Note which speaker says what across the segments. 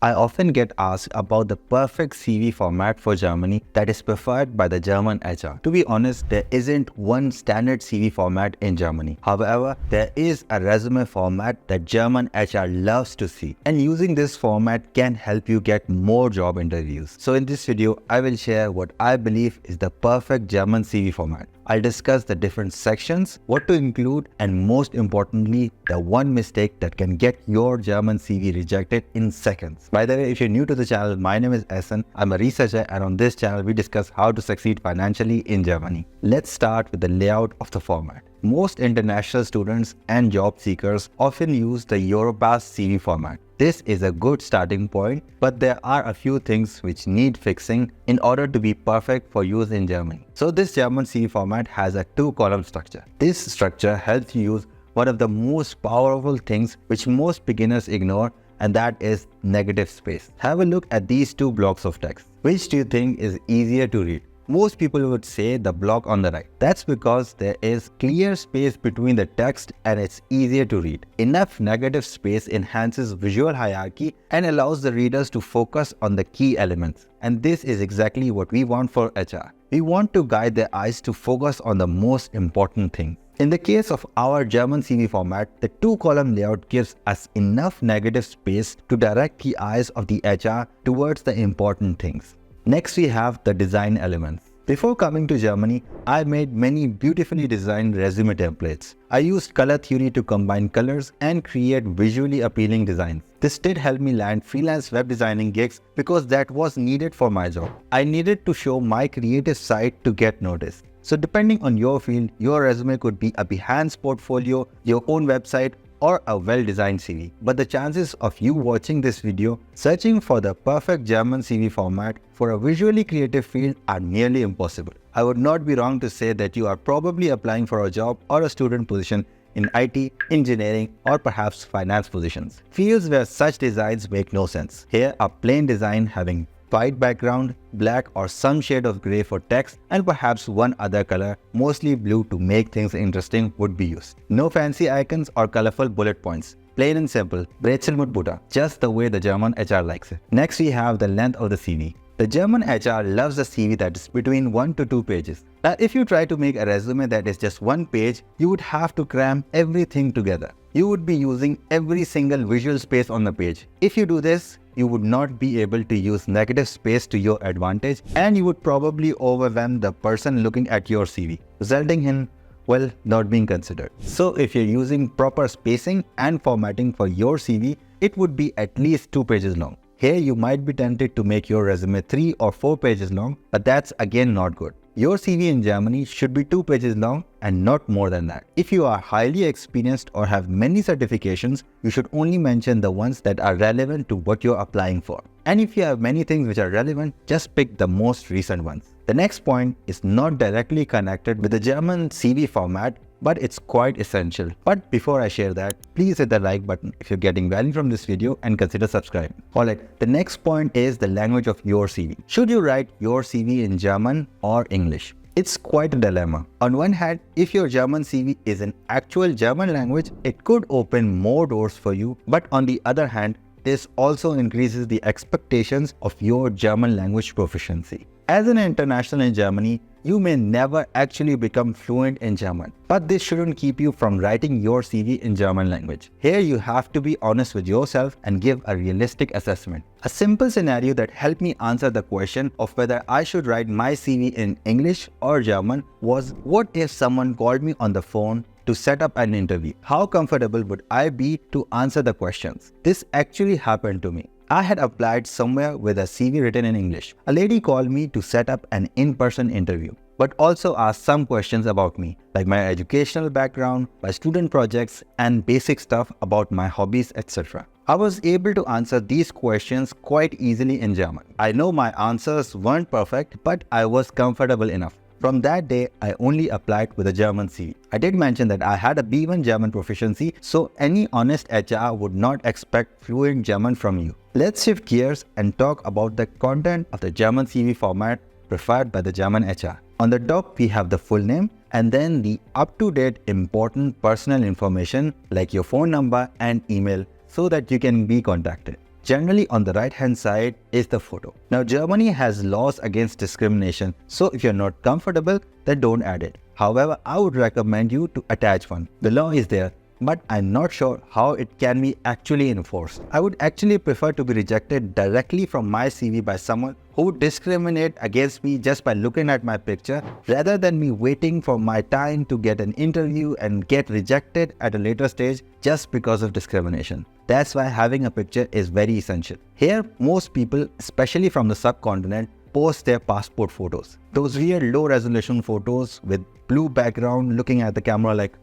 Speaker 1: I often get asked about the perfect CV format for Germany that is preferred by the German HR. To be honest, there isn't one standard CV format in Germany. However, there is a resume format that German HR loves to see. And using this format can help you get more job interviews. So in this video, I will share what I believe is the perfect German CV format. I'll discuss the different sections, what to include, and most importantly, the one mistake that can get your German CV rejected in seconds. By the way, if you're new to the channel, my name is Essen. I'm a researcher, and on this channel, we discuss how to succeed financially in Germany. Let's start with the layout of the format. Most international students and job seekers often use the Europass CV format. This is a good starting point, but there are a few things which need fixing in order to be perfect for use in Germany. So this German CV format has a two-column structure. This structure helps you use one of the most powerful things which most beginners ignore, and that is negative space. Have a look at these two blocks of text. Which do you think is easier to read? Most people would say the block on the right. That's because there is clear space between the text and it's easier to read. Enough negative space enhances visual hierarchy and allows the readers to focus on the key elements. And this is exactly what we want for HR. We want to guide their eyes to focus on the most important thing. In the case of our German CV format, the two-column layout gives us enough negative space to direct the eyes of the HR towards the important things. Next, we have the design elements. Before coming to Germany, I made many beautifully designed resume templates. I used color theory to combine colors and create visually appealing designs. This did help me land freelance web designing gigs because that was needed for my job. I needed to show my creative side to get noticed. So depending on your field, your resume could be a Behance portfolio, your own website, or a well-designed CV. But the chances of you watching this video, searching for the perfect German CV format for a visually creative field are nearly impossible. I would not be wrong to say that you are probably applying for a job or a student position in IT, engineering, or perhaps finance positions. Fields where such designs make no sense. Here, a plain design having white background, black or some shade of grey for text, and perhaps one other color, mostly blue to make things interesting, would be used. No fancy icons or colorful bullet points. Plain and simple, Brezelmutbutter, just the way the German HR likes it. Next, we have the length of the CV. The German HR loves a CV that is between 1 to 2 pages. Now, if you try to make a resume that is just one page, you would have to cram everything together. You would be using every single visual space on the page. If you do this, you would not be able to use negative space to your advantage, and you would probably overwhelm the person looking at your CV, resulting in, well, not being considered. So if you're using proper spacing and formatting for your CV, it would be at least 2 pages long. Here you might be tempted to make your resume 3 or 4 pages long, but that's again not good. Your CV in Germany should be 2 pages long and not more than that. If you are highly experienced or have many certifications, you should only mention the ones that are relevant to what you're applying for. And if you have many things which are relevant, just pick the most recent ones. The next point is not directly connected with the German CV format, but it's quite essential. But before I share that, please hit the like button if you're getting value from this video and consider subscribing. Alright, the next point is the language of your CV. Should you write your CV in German or English? It's quite a dilemma. On one hand, if your German CV is in actual German language, it could open more doors for you. But on the other hand, this also increases the expectations of your German language proficiency. As an international in Germany, you may never actually become fluent in German, but this shouldn't keep you from writing your CV in German language. Here you have to be honest with yourself and give a realistic assessment. A simple scenario that helped me answer the question of whether I should write my CV in English or German was, what if someone called me on the phone to set up an interview? How comfortable would I be to answer the questions? This actually happened to me. I had applied somewhere with a CV written in English. A lady called me to set up an in-person interview, but also asked some questions about me, like my educational background, my student projects, and basic stuff about my hobbies, etc. I was able to answer these questions quite easily in German. I know my answers weren't perfect, but I was comfortable enough. From that day, I only applied with a German CV. I did mention that I had a B1 German proficiency, so any honest HR would not expect fluent German from you. Let's shift gears and talk about the content of the German CV format preferred by the German HR. On the top, we have the full name and then the up-to-date important personal information like your phone number and email so that you can be contacted. Generally on the right hand side is the photo. Now Germany has laws against discrimination, so if you're not comfortable, then don't add it. However, I would recommend you to attach one. The law is there, but I'm not sure how it can be actually enforced. I would actually prefer to be rejected directly from my CV by someone who would discriminate against me just by looking at my picture, rather than me waiting for my time to get an interview and get rejected at a later stage just because of discrimination. That's why having a picture is very essential. Here, most people, especially from the subcontinent, post their passport photos. Those weird low resolution photos with blue background looking at the camera like,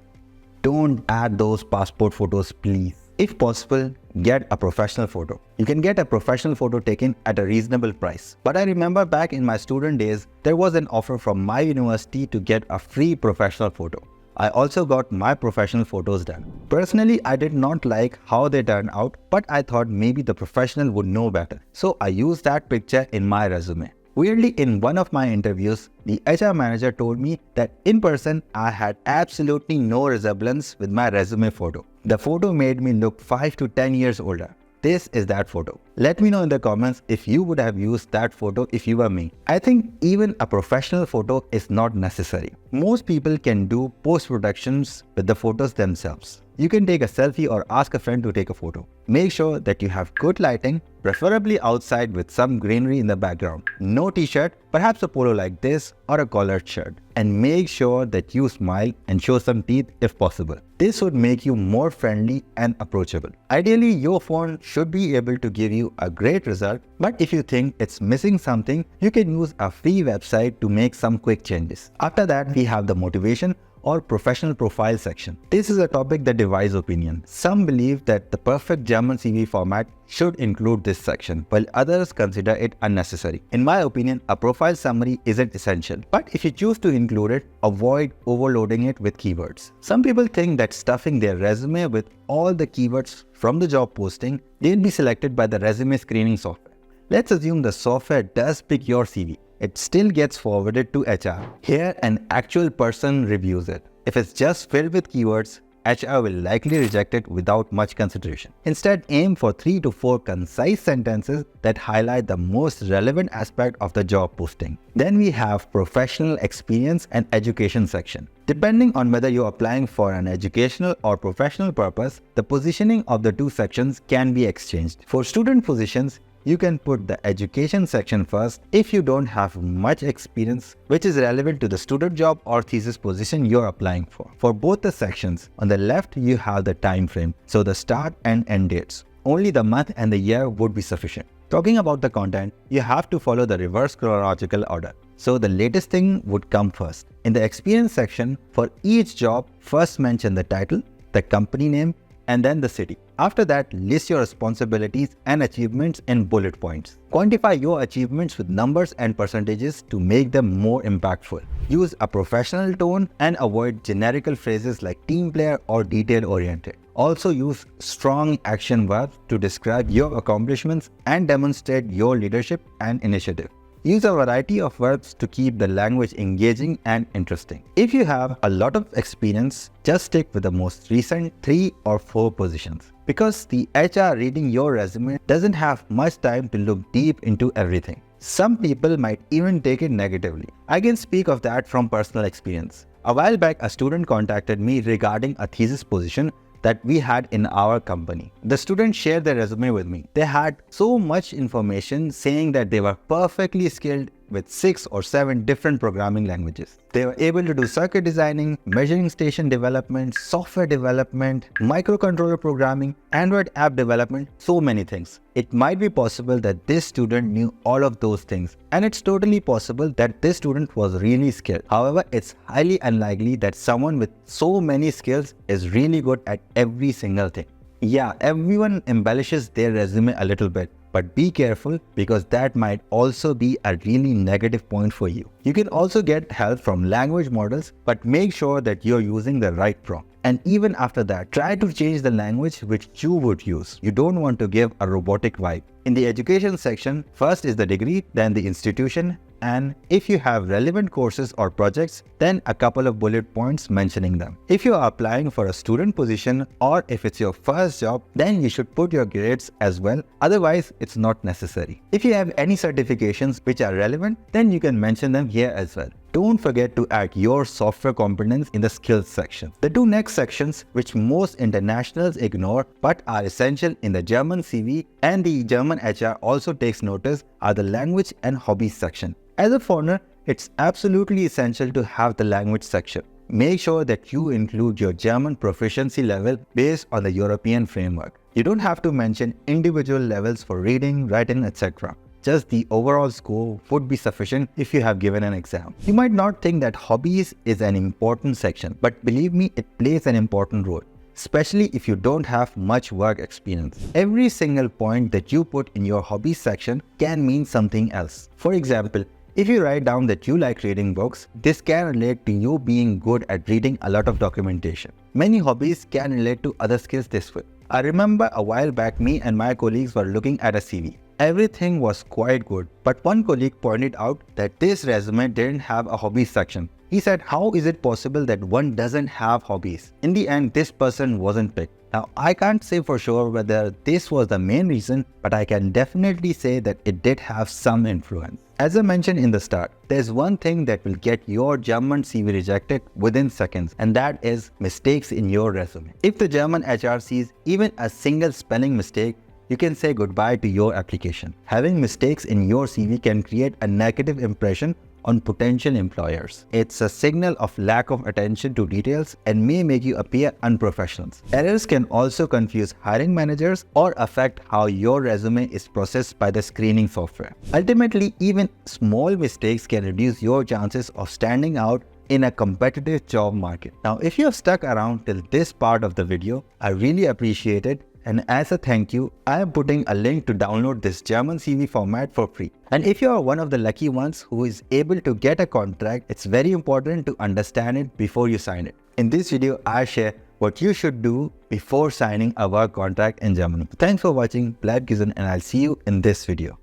Speaker 1: don't add those passport photos, please. If possible, get a professional photo. You can get a professional photo taken at a reasonable price. But I remember back in my student days, there was an offer from my university to get a free professional photo. I also got my professional photos done. Personally, I did not like how they turned out, but I thought maybe the professional would know better. So I used that picture in my resume. Weirdly, in one of my interviews, the HR manager told me that in person, I had absolutely no resemblance with my resume photo. The photo made me look 5 to 10 years older. This is that photo. Let me know in the comments if you would have used that photo if you were me. I think even a professional photo is not necessary. Most people can do post-productions with the photos themselves. You can take a selfie or ask a friend to take a photo. Make sure that you have good lighting, preferably outside with some greenery in the background. No t-shirt, perhaps a polo like this or a collared shirt. And make sure that you smile and show some teeth if possible. This would make you more friendly and approachable. Ideally, your phone should be able to give you a great result, but if you think it's missing something, you can use a free website to make some quick changes. After that, we have the motivation or professional profile section. This is a topic that divides opinion. Some believe that the perfect German CV format should include this section, while others consider it unnecessary. In my opinion, a profile summary isn't essential, but if you choose to include it, avoid overloading it with keywords. Some people think that stuffing their resume with all the keywords from the job posting, they'll be selected by the resume screening software. Let's assume the software does pick your CV. It still gets forwarded to HR. Here, an actual person reviews it. If it's just filled with keywords, HR will likely reject it without much consideration. Instead, aim for 3 to 4 concise sentences that highlight the most relevant aspect of the job posting. Then we have professional experience and education section. Depending on whether you're applying for an educational or professional purpose, the positioning of the two sections can be exchanged. For student positions, you can put the education section first if you don't have much experience which is relevant to the student job or thesis position you're applying for. For both the sections, on the left you have the time frame, so the start and end dates. Only the month and the year would be sufficient. Talking about the content, you have to follow the reverse chronological order. So the latest thing would come first. In the experience section, for each job, first mention the title, the company name, and then the city. After that, list your responsibilities and achievements in bullet points. Quantify your achievements with numbers and percentages to make them more impactful. Use a professional tone and avoid generical phrases like team player or detail-oriented. Also use strong action verbs to describe your accomplishments and demonstrate your leadership and initiative. Use a variety of verbs to keep the language engaging and interesting. If you have a lot of experience, just stick with the most recent 3 or 4 positions. Because the HR reading your resume doesn't have much time to look deep into everything. Some people might even take it negatively. I can speak of that from personal experience. A while back, a student contacted me regarding a thesis position that we had in our company. The students shared their resume with me. They had so much information saying that they were perfectly skilled with 6 or 7 different programming languages. They were able to do circuit designing, measuring station development, software development, microcontroller programming, Android app development, so many things. It might be possible that this student knew all of those things, and it's totally possible that this student was really skilled. However, it's highly unlikely that someone with so many skills is really good at every single thing. Yeah, everyone embellishes their resume a little bit, but be careful because that might also be a really negative point for you. You can also get help from language models, but make sure that you're using the right prompt. And even after that, try to change the language which you would use. You don't want to give a robotic vibe. In the education section, first is the degree, then the institution, and if you have relevant courses or projects, then a couple of bullet points mentioning them. If you are applying for a student position or if it's your first job, then you should put your grades as well, otherwise it's not necessary. If you have any certifications which are relevant, then you can mention them here as well. Don't forget to add your software competence in the skills section. The two next sections, which most internationals ignore but are essential in the German CV and the German HR also takes notice, are the language and hobbies section. As a foreigner, it's absolutely essential to have the language section. Make sure that you include your German proficiency level based on the European framework. You don't have to mention individual levels for reading, writing, etc. Just the overall score would be sufficient if you have given an exam. You might not think that hobbies is an important section, but believe me, it plays an important role, especially if you don't have much work experience. Every single point that you put in your hobbies section can mean something else. For example, if you write down that you like reading books, this can relate to you being good at reading a lot of documentation. Many hobbies can relate to other skills this way. I remember a while back, me and my colleagues were looking at a CV. Everything was quite good, but one colleague pointed out that this resume didn't have a hobbies section. He said, how is it possible that one doesn't have hobbies? In the end, this person wasn't picked. Now, I can't say for sure whether this was the main reason, but I can definitely say that it did have some influence. As I mentioned in the start, there's one thing that will get your German CV rejected within seconds, and that is mistakes in your resume. If the German HR sees even a single spelling mistake, you can say goodbye to your application. Having mistakes in your CV can create a negative impression on potential employers. It's a signal of lack of attention to details and may make you appear unprofessional. Errors can also confuse hiring managers or affect how your resume is processed by the screening software. Ultimately, even small mistakes can reduce your chances of standing out in a competitive job market. Now, if you have stuck around till this part of the video, I really appreciate it. And as a thank you, I am putting a link to download this German CV format for free. And if you are one of the lucky ones who is able to get a contract, it's very important to understand it before you sign it. In this video, I share what you should do before signing a work contract in Germany. Thanks for watching, Bleib gesund, and I'll see you in this video.